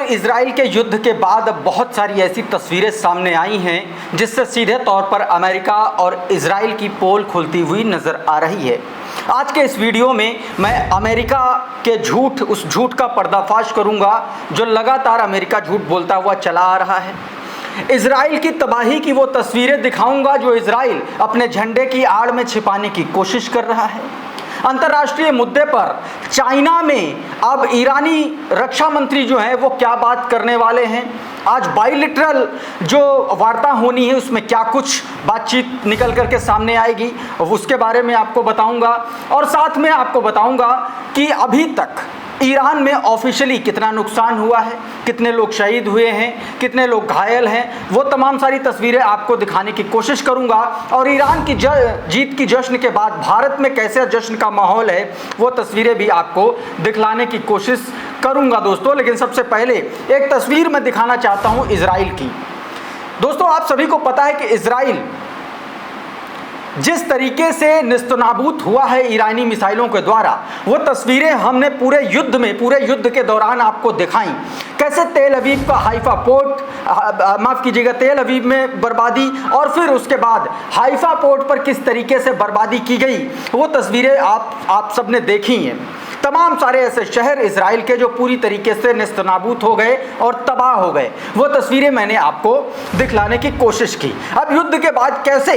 Israel के युद्ध के बाद अब बहुत सारी ऐसी तस्वीरें सामने आई हैं जिससे सीधे तौर पर अमेरिका और इजराइल की पोल खुलती हुई नज़र आ रही है। आज के इस वीडियो में मैं अमेरिका के झूठ, उस झूठ का पर्दाफाश करूंगा जो लगातार अमेरिका झूठ बोलता हुआ चला आ रहा है। इजराइल की तबाही की वो तस्वीरें दिखाऊंगा जो इजराइल अपने झंडे की आड़ में छिपाने की कोशिश कर रहा है। अंतर्राष्ट्रीय मुद्दे पर चाइना में अब ईरानी रक्षा मंत्री जो हैं वो क्या बात करने वाले हैं, आज बाइलेटरल जो वार्ता होनी है उसमें क्या कुछ बातचीत निकल करके सामने आएगी, उसके बारे में आपको बताऊंगा। और साथ में आपको बताऊंगा कि अभी तक ईरान में ऑफिशियली कितना नुकसान हुआ है, कितने लोग शहीद हुए हैं, कितने लोग घायल हैं, वो तमाम सारी तस्वीरें आपको दिखाने की कोशिश करूंगा। और ईरान की जीत की जश्न के बाद भारत में कैसे जश्न का माहौल है वो तस्वीरें भी आपको दिखलाने की कोशिश करूंगा दोस्तों। लेकिन सबसे पहले एक तस्वीर मैं दिखाना चाहता हूं इजराइल की। दोस्तों, आप सभी को पता है कि इजराइल जिस तरीके से निस्तनाबूद हुआ है ईरानी मिसाइलों के द्वारा, वो तस्वीरें हमने पूरे युद्ध के दौरान आपको दिखाई। कैसे तेल अवीव का हाइफा पोर्ट, माफ़ कीजिएगा, तेल अवीव में बर्बादी और फिर उसके बाद हाइफा पोर्ट पर किस तरीके से बर्बादी की गई, वो तस्वीरें आप सबने देखी हैं। तमाम सारे ऐसे शहर इजराइल के जो पूरी तरीके से निस्तनाबूद हो गए और तबाह हो गए, वो तस्वीरें मैंने आपको दिखलाने की कोशिश की। अब युद्ध के बाद कैसे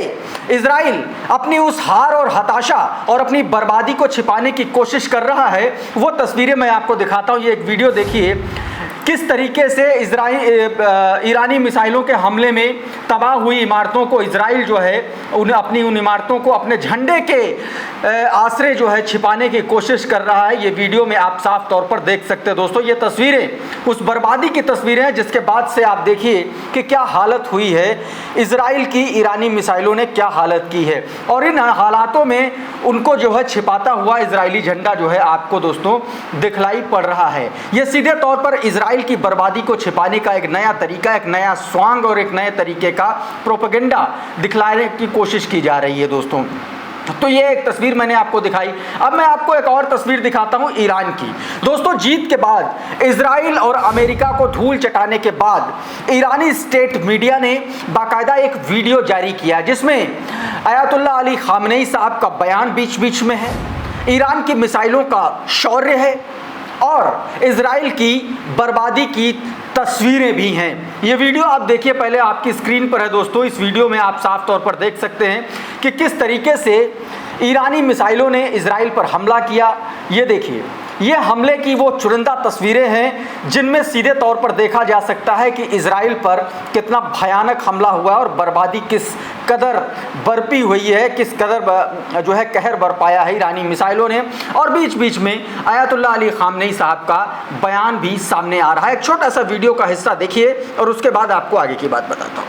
इजराइल अपनी उस हार और हताशा और अपनी बर्बादी को छिपाने की कोशिश कर रहा है, वो तस्वीरें मैं आपको दिखाता हूँ। ये एक वीडियो देखिए किस तरीके से ईरानी मिसाइलों के हमले में तबाह हुई इमारतों को इजराइल जो है उन इमारतों को अपने झंडे के आसरे जो है छिपाने की कोशिश कर रहा है। ये वीडियो में आप साफ तौर पर देख सकते हैं दोस्तों। ये तस्वीरें उस बर्बादी की तस्वीरें हैं जिसके बाद से आप देखिए कि क्या हालत हुई है, इजराइल की ईरानी मिसाइलों ने क्या हालत की है। और इन हालातों में उनको जो है छिपाता हुआ इजरायली झंडा जो है आपको दोस्तों दिखलाई पड़ रहा है। ये सीधे तौर पर इजराइल की बर्बादी को छिपाने का एक नया तरीका, एक नया स्वांग और एक नए तरीके का प्रोपेगेंडा दिखलाने की कोशिश की जा रही है दोस्तों। तो ये एक तस्वीर मैंने आपको दिखाई। अब मैं आपको एक और तस्वीर दिखाता हूं ईरान की। दोस्तों, जीत के बाद इजराइल और अमेरिका को धूल चटाने के बाद ईरानी स्टेट मीडिया ने बाकायदा एक वीडियो जारी किया जिसमें अयातुल्लाह अली खामनेई साहब का बयान बीच बीच में है, ईरान की मिसाइलों का शौर्य है और इजराइल की बर्बादी की तस्वीरें भी हैं। ये वीडियो आप देखिए, पहले आपकी स्क्रीन पर है दोस्तों। इस वीडियो में आप साफ तौर पर देख सकते हैं कि किस तरीके से ईरानी मिसाइलों ने इजराइल पर हमला किया। ये देखिए, ये हमले की वो चुनिंदा तस्वीरें हैं जिनमें सीधे तौर पर देखा जा सकता है कि इजराइल पर कितना भयानक हमला हुआ और बर्बादी किस कदर बरपी हुई है, किस कदर जो है कहर बरपाया है ईरानी मिसाइलों ने। और बीच बीच में अयातुल्लाह अली खामनेई साहब का बयान भी सामने आ रहा है। एक छोटा सा वीडियो का हिस्सा देखिए और उसके बाद आपको आगे की बात बताता हूँ।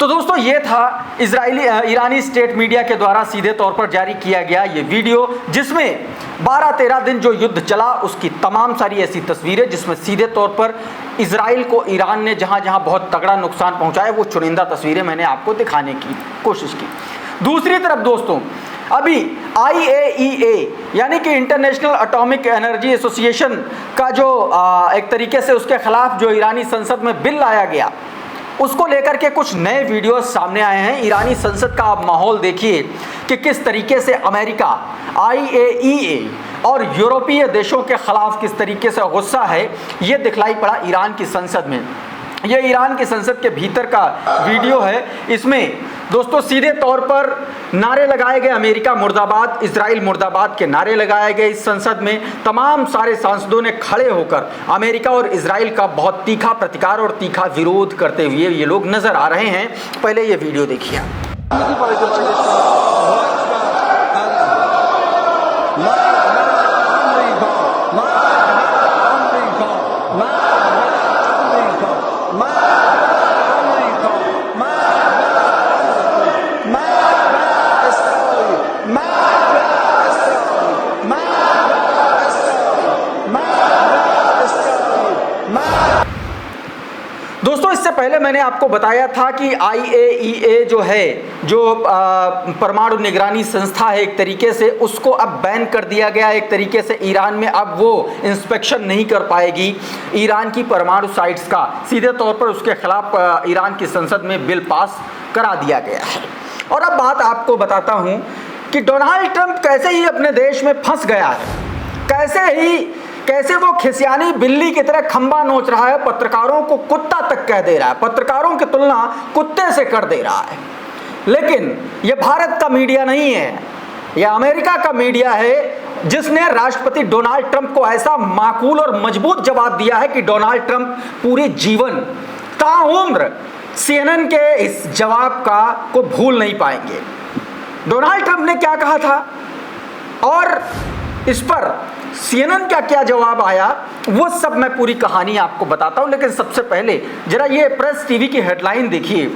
तो दोस्तों, ये था ईरानी स्टेट मीडिया के द्वारा सीधे तौर पर जारी किया गया ये वीडियो जिसमें 12-13 दिन जो युद्ध चला उसकी तमाम सारी ऐसी तस्वीरें जिसमें सीधे तौर पर इजराइल को ईरान ने जहां जहां बहुत तगड़ा नुकसान पहुंचाया वो चुनिंदा तस्वीरें मैंने आपको दिखाने की कोशिश की। दूसरी तरफ दोस्तों, अभी IAEA यानी कि इंटरनेशनल एटॉमिक एनर्जी एसोसिएशन का जो एक तरीके से उसके खिलाफ जो ईरानी संसद में बिल लाया गया, उसको लेकर के कुछ नए वीडियोस सामने आए हैं। ईरानी संसद का आप माहौल देखिए कि किस तरीके से अमेरिका, IAEA और यूरोपीय देशों के खिलाफ किस तरीके से गुस्सा है, ये दिखलाई पड़ा ईरान की संसद में। ये ईरान की संसद के भीतर का वीडियो है। इसमें दोस्तों सीधे तौर पर नारे लगाए गए, अमेरिका मुर्दाबाद, इजराइल मुर्दाबाद के नारे लगाए गए। इस संसद में तमाम सारे सांसदों ने खड़े होकर अमेरिका और इजराइल का बहुत तीखा प्रतिकार और तीखा विरोध करते हुए ये लोग नजर आ रहे हैं। पहले ये वीडियो देखिए। दोस्तों, इससे पहले मैंने आपको बताया था कि IAEA जो है, जो परमाणु निगरानी संस्था है एक तरीके से, उसको अब बैन कर दिया गया एक तरीके से ईरान में। अब वो इंस्पेक्शन नहीं कर पाएगी ईरान की परमाणु साइट्स का। सीधे तौर पर उसके खिलाफ ईरान की संसद में बिल पास करा दिया गया है। और अब बात आपको बताता हूँ कि डोनाल्ड ट्रंप कैसे ही अपने देश में फंस गया है, कैसे वो खिसियानी बिल्ली की तरह खंबा नोच रहा है, पत्रकारों को कुत्ता तक कह दे रहा है, पत्रकारों की तुलना कुत्ते से कर दे रहा है। लेकिन ये भारत का मीडिया नहीं है, यह अमेरिका का मीडिया है जिसने राष्ट्रपति डोनाल्ड ट्रंप को ऐसा माकूल और मजबूत जवाब दिया है कि डोनाल्ड ट्रंप पूरे जीवन ताउम्र CNN के इस जवाब को भूल नहीं पाएंगे। डोनाल्ड ट्रंप ने क्या कहा था और इस पर CNN का क्या जवाब आया, वो सब मैं पूरी कहानी आपको बताता हूं। लेकिन सबसे पहले जरा ये प्रेस टीवी की हेडलाइन देखिए।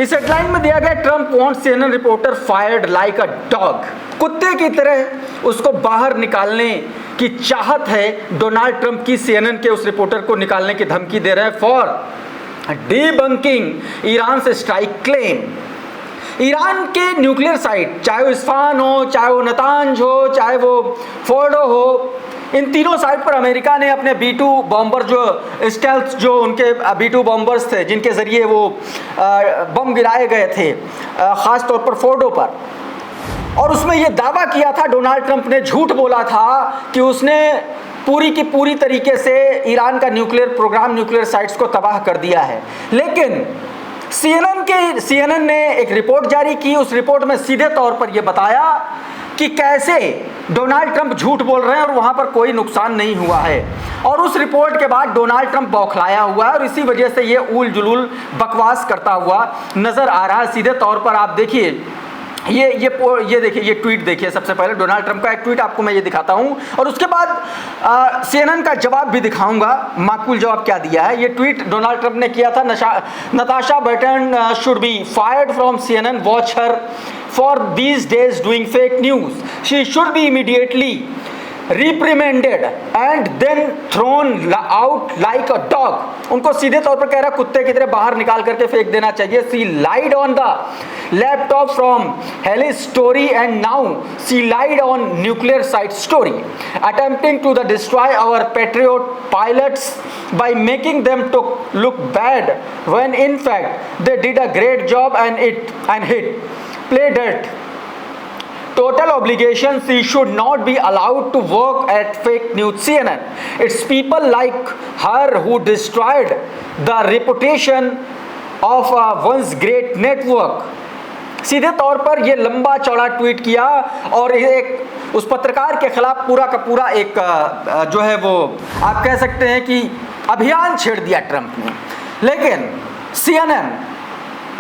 इस हेडलाइन में दिया गया, Trump wants CNN reporter fired like a dog. कुत्ते की तरह उसको बाहर निकालने की चाहत है डोनाल्ड ट्रंप की। CNN के उस रिपोर्टर को निकालने की धमकी दे रहे हैं फॉर डीबंकिंग ईरान से स्ट्राइक क्लेम। ईरान के न्यूक्लियर साइट, चाहे वो इस्फहान हो, चाहे वो नतांज हो, चाहे वो फोर्डो हो, इन तीनों साइट पर अमेरिका ने अपने B-2 बॉम्बर, जो स्टेल्थ, जो उनके B-2 बॉम्बर्स थे जिनके ज़रिए वो बम गिराए गए थे, ख़ास तौर पर फोर्डो पर। और उसमें ये दावा किया था, डोनाल्ड ट्रंप ने झूठ बोला था कि उसने पूरी की पूरी तरीके से ईरान का न्यूक्लियर प्रोग्राम, न्यूक्लियर साइट्स को तबाह कर दिया है। लेकिन CNN ने एक रिपोर्ट जारी की। उस रिपोर्ट में सीधे तौर पर यह बताया कि कैसे डोनाल्ड ट्रंप झूठ बोल रहे हैं और वहां पर कोई नुकसान नहीं हुआ है। और उस रिपोर्ट के बाद डोनाल्ड ट्रंप बौखलाया हुआ है और इसी वजह से ये ऊल जुलूल बकवास करता हुआ नजर आ रहा है। सीधे तौर पर आप देखिए, ये देखिए, ये ट्वीट देखिए। सबसे पहले डोनाल्ड ट्रंप का एक ट्वीट आपको मैं ये दिखाता हूं और उसके बाद CNN का जवाब भी दिखाऊंगा, माकूल जवाब क्या दिया है। ये ट्वीट डोनाल्ड ट्रंप ने किया था, Natasha Bertrand should be fired from CNN, watch her for these days doing fake news, she should be immediately reprimanded and then thrown out like a dog. उनको सीधे तौर पर कह रहा, कुत्ते की तरह बाहर निकाल करके फेंक देना चाहिए। She lied on the laptop from hell's story and now she lied on nuclear site story, attempting to the destroy our patriot pilots by making them to look bad when in fact they did a great job and hit pay डेट total obligation. She should not be allowed to work at fake news CNN. It's people like her who destroyed the reputation of a once great network. सीधे तौर पर यह लंबा चौड़ा tweet किया और एक उस पत्रकार के खिलाफ पूरा का पूरा एक जो है वो आप कह सकते हैं कि अभियान छेड़ दिया ट्रंप ने। लेकिन CNN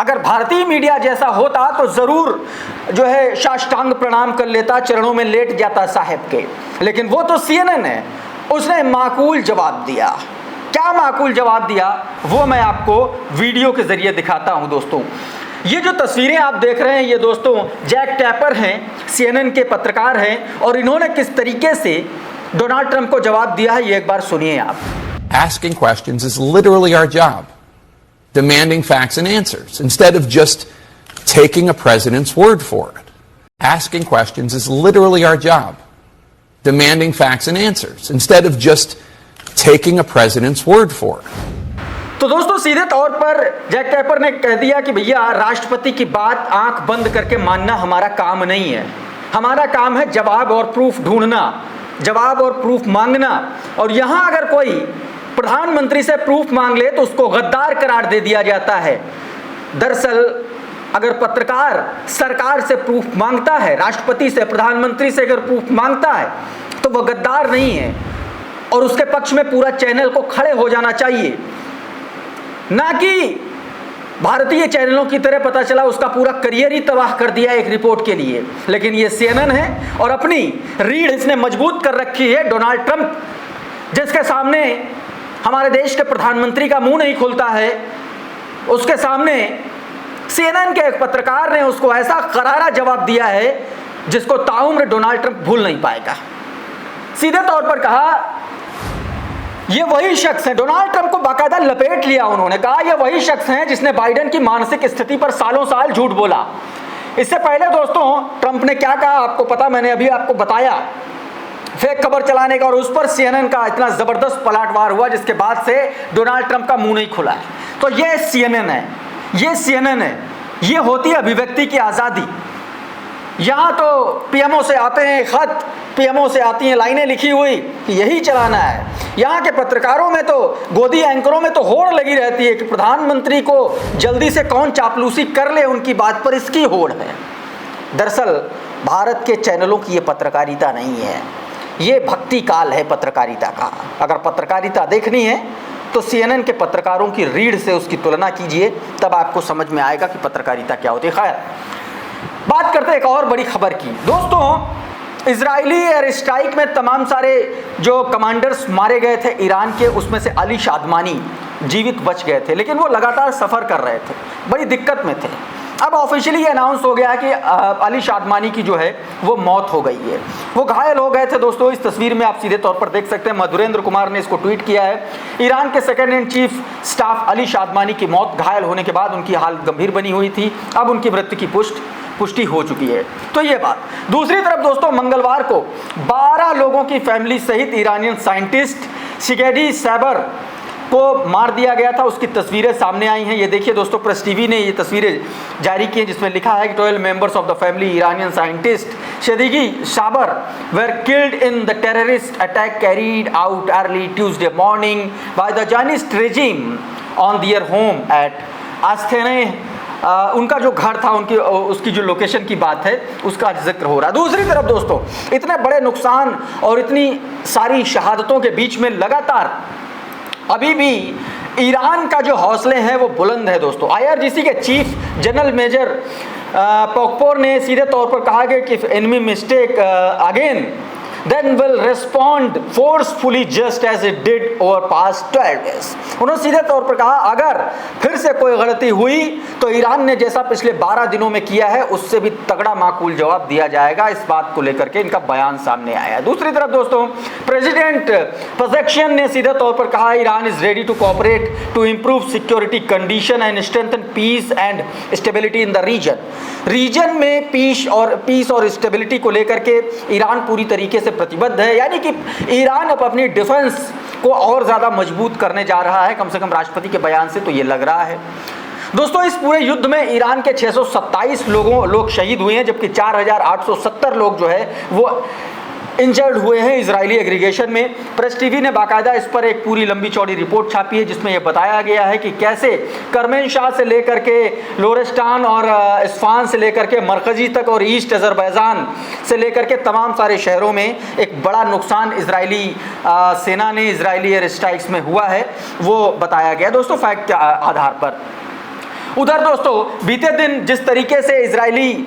अगर भारतीय मीडिया जैसा होता तो जरूर जो है साष्टांग प्रणाम कर लेता, चरणों में लेट जाता साहब के। लेकिन वो तो CNN है, उसने माकूल जवाब दिया। क्या माकूल जवाब दिया वो मैं आपको वीडियो के जरिए दिखाता हूं। दोस्तों, ये जो तस्वीरें आप देख रहे हैं, ये दोस्तों जैक टैपर हैं, CNN के पत्रकार हैं, और इन्होंने किस तरीके से डोनाल्ड ट्रंप को जवाब दिया है ये एक बार सुनिए आप। Asking questions is literally our job. Demanding facts and answers instead of just taking a president's word for it. Asking questions is literally our job. Demanding facts and answers instead of just taking a president's word for it. तो दोस्तों सीधे तौर पर Jack tapper ने कह दिया कि भैया राष्ट्रपति की बात आंख बंद करके मानना हमारा काम नहीं है। हमारा काम है जवाब और प्रूफ ढूंढना, जवाब और प्रूफ मांगना। और यहां अगर कोई प्रधानमंत्री से प्रूफ मांग ले तो उसको गद्दार करार दे दिया जाता है। दरअसल अगर पत्रकार सरकार से प्रूफ मांगता है, राष्ट्रपति से, प्रधानमंत्री से अगर प्रूफ मांगता है तो वह गद्दार नहीं है और उसके पक्ष में पूरा चैनल को खड़े हो जाना चाहिए, ना कि भारतीय चैनलों की तरह पता चला उसका पूरा करियर ही तबाह कर दिया एक रिपोर्ट के लिए। लेकिन ये CNN है और अपनी रीढ़ इसने मजबूत कर रखी है। डोनाल्ड ट्रंप जिसके सामने हमारे देश के प्रधानमंत्री का मुंह नहीं खुलता है, उसके सामने CNN के एक पत्रकार ने उसको ऐसा करारा जवाब दिया है जिसको ताउम्र डोनाल्ड ट्रंप भूल नहीं पाएगा। सीधे तौर पर कहा ये वही शख्स हैं, डोनाल्ड ट्रंप को बाकायदा लपेट लिया उन्होंने, कहा ये वही शख्स हैं जिसने बाइडेन की मानसिक स्थिति पर सालों साल झूठ बोला। इससे पहले दोस्तों ट्रंप ने क्या कहा आपको पता, मैंने अभी आपको बताया, फेक खबर चलाने का, और उस पर CNN का इतना जबरदस्त पलटवार हुआ जिसके बाद से डोनाल्ड ट्रंप का मुंह नहीं खुला है। तो ये CNN है, ये CNN है, ये होती है अभिव्यक्ति की आज़ादी। यहाँ तो PMO से आते हैं खत, PMO से आती हैं लाइनें लिखी हुई कि यही चलाना है। यहाँ के पत्रकारों में तो, गोदी एंकरों में तो होड़ लगी रहती है कि प्रधानमंत्री को जल्दी से कौन चापलूसी कर ले उनकी बात पर, इसकी होड़ है। दरअसल भारत के चैनलों की ये पत्रकारिता नहीं है, ये भक्ति काल है पत्रकारिता का। अगर पत्रकारिता देखनी है तो CNN के पत्रकारों की रीढ़ से उसकी तुलना कीजिए, तब आपको समझ में आएगा कि पत्रकारिता क्या होती है। खैर, बात करते हैं एक और बड़ी खबर की। दोस्तों, इजरायली एयर स्ट्राइक में तमाम सारे जो कमांडर्स मारे गए थे ईरान के, उसमें से अली शादमानी जीवित बच गए थे, लेकिन वो लगातार सफ़र कर रहे थे, बड़ी दिक्कत में थे। अब ऑफिशियली अनाउंस हो गया है कि अली शादमानी की जो है वो मौत हो गई है, वो घायल हो गए थे। दोस्तों, इस तस्वीर में आप सीधे तौर पर देख सकते हैं, मधुरेंद्र कुमार ने इसको ट्वीट किया है। ईरान के second in chief staff Ali Shadmani की मौत, घायल होने के बाद उनकी हालत गंभीर बनी हुई थी, अब उनकी मृत्यु की पुष्टि हो चुकी है। तो ये बात। दूसरी तरफ दोस्तों, मंगलवार को 12 लोगों की फैमिली सहित ईरानियन साइंटिस्ट शिगेडी सैबर को मार दिया गया था, उसकी तस्वीरें सामने आई हैं। ये देखिए दोस्तों, प्रेस टीवी ने ये तस्वीरें जारी की हैं जिसमें लिखा है कि 12 members of the family Iranian scientist शिगेडी साबर were killed in the terrorist attack carried out early Tuesday morning by the Zionist regime on their home at Astana। उनका जो घर था, उसकी जो लोकेशन की बात है उसका जिक्र हो रहा है। दूसरी तरफ दोस्तों, इतने बड़े नुकसान और इतनी सारी शहादतों के बीच में लगातार अभी भी ईरान का जो हौसले हैं वो बुलंद है दोस्तों। IRGC के चीफ जनरल मेजर पोकपोर ने सीधे तौर पर कहा कि if enemy mistake again then will respond forcefully just as it did over past 12 days। उन्होंने सीधे तौर पर कहा अगर फिर से कोई गलती हुई तो ईरान ने जैसा पिछले 12 दिनों में किया है उससे भी तगड़ा माकूल जवाब दिया जाएगा। इस बात को लेकर के इनका बयान सामने आया है। दूसरी तरफ दोस्तों, प्रेसिडेंट पजेक्शियन ने सीधे तौर पर कहा Iran is ready to cooperate to improve security condition and strengthen peace and stability in the region में पीस और स्टेबिलिटी को लेकर के ईरान पूरी तरीके से प्रतिबद्ध है। यानी कि ईरान अब अपनी डिफेंस को और ज़्यादा मजबूत करने जा रहा है, कम से कम राष्ट्रपति के बयान से तो ये लग रहा है। दोस्तों, इस पूरे युद्ध में ईरान के 627 लोग शहीद हुए हैं, जबकि 4870 लोग जो है वो इंजर्ड हुए हैं इजरायली एग्रीगेशन में। प्रेस टीवी ने बाकायदा इस पर एक पूरी लंबी चौड़ी रिपोर्ट छापी है जिसमें यह बताया गया है कि कैसे करमेनशाह से लेकर के लोरेस्टान और इस्फान से लेकर के मरकजी तक और ईस्ट अजरबैजान से लेकर के तमाम सारे शहरों में एक बड़ा नुकसान इजरायली सेना ने इजरायली एयर स्ट्राइक्स में हुआ है, वो बताया गया दोस्तों फैक्ट के आधार पर। उधर दोस्तों, बीते दिन जिस तरीके से इजरायली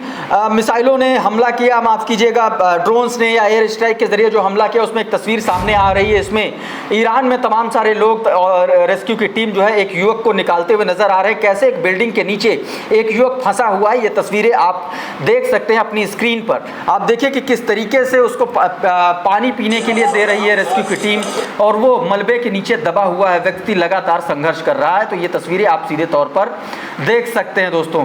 मिसाइलों ने हमला किया, माफ़ कीजिएगा ड्रोन्स ने या एयर स्ट्राइक के ज़रिए जो हमला किया, उसमें एक तस्वीर सामने आ रही है। इसमें ईरान में तमाम सारे लोग और रेस्क्यू की टीम जो है एक युवक को निकालते हुए नज़र आ रहे हैं। कैसे एक बिल्डिंग के नीचे एक युवक फंसा हुआ है, ये तस्वीरें आप देख सकते हैं अपनी स्क्रीन पर। आप देखिए कि किस तरीके से उसको पानी पीने के लिए दे रही है रेस्क्यू की टीम, और वो मलबे के नीचे दबा हुआ है व्यक्ति लगातार संघर्ष कर रहा है। तो ये तस्वीरें आप सीधे तौर पर देख सकते हैं दोस्तों।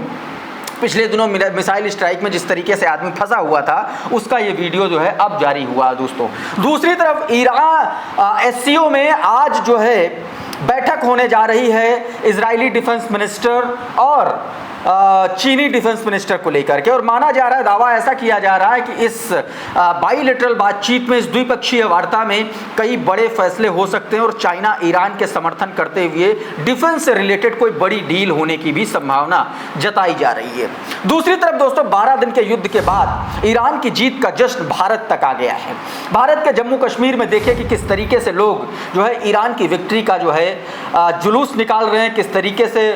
पिछले दिनों मिसाइल स्ट्राइक में जिस तरीके से आदमी फंसा हुआ था उसका ये वीडियो जो है अब जारी हुआ दोस्तों। दूसरी तरफ ईरान SCO में आज जो है बैठक होने जा रही है इजरायली डिफेंस मिनिस्टर और चीनी डिफेंस मिनिस्टर को लेकर के, और माना जा रहा है, दावा ऐसा किया जा रहा है कि इस बाईलेटरल बातचीत में, इस द्विपक्षीय वार्ता में कई बड़े फैसले हो सकते हैं और चाइना ईरान के समर्थन करते हुए डिफेंस से रिलेटेड कोई बड़ी डील होने की भी संभावना जताई जा रही है। दूसरी तरफ दोस्तों, 12 दिन के युद्ध के बाद ईरान की जीत का जश्न भारत तक आ गया है। भारत के जम्मू कश्मीर में देखिए कि किस तरीके से लोग जो है ईरान की विक्ट्री का जो है जुलूस निकाल रहे हैं, किस तरीके से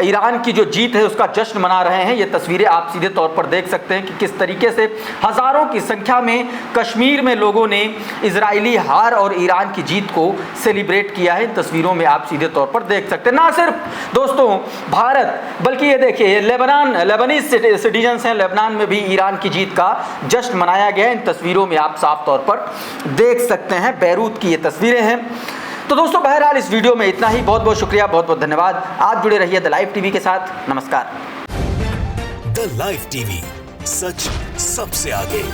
ईरान की जो जीत है उसका जश्न मना रहे हैं। ये तस्वीरें आप सीधे तौर पर देख सकते हैं कि किस तरीके से हज़ारों की संख्या में कश्मीर में लोगों ने इजरायली हार और ईरान की जीत को सेलिब्रेट किया है। इन तस्वीरों में आप सीधे तौर पर देख सकते हैं। ना सिर्फ दोस्तों भारत, बल्कि ये देखिए लेबनीज सिटीजन्स हैं, लेबनान में भी ईरान की जीत का जश्न मनाया गया है। इन तस्वीरों में आप साफ तौर पर देख सकते हैं, बैरूत की ये तस्वीरें हैं। तो दोस्तों बहरहाल इस वीडियो में इतना ही। बहुत बहुत शुक्रिया, बहुत बहुत धन्यवाद। आप जुड़े रहिए द लाइव टीवी के साथ। नमस्कार। द लाइव टीवी, सच सबसे आगे।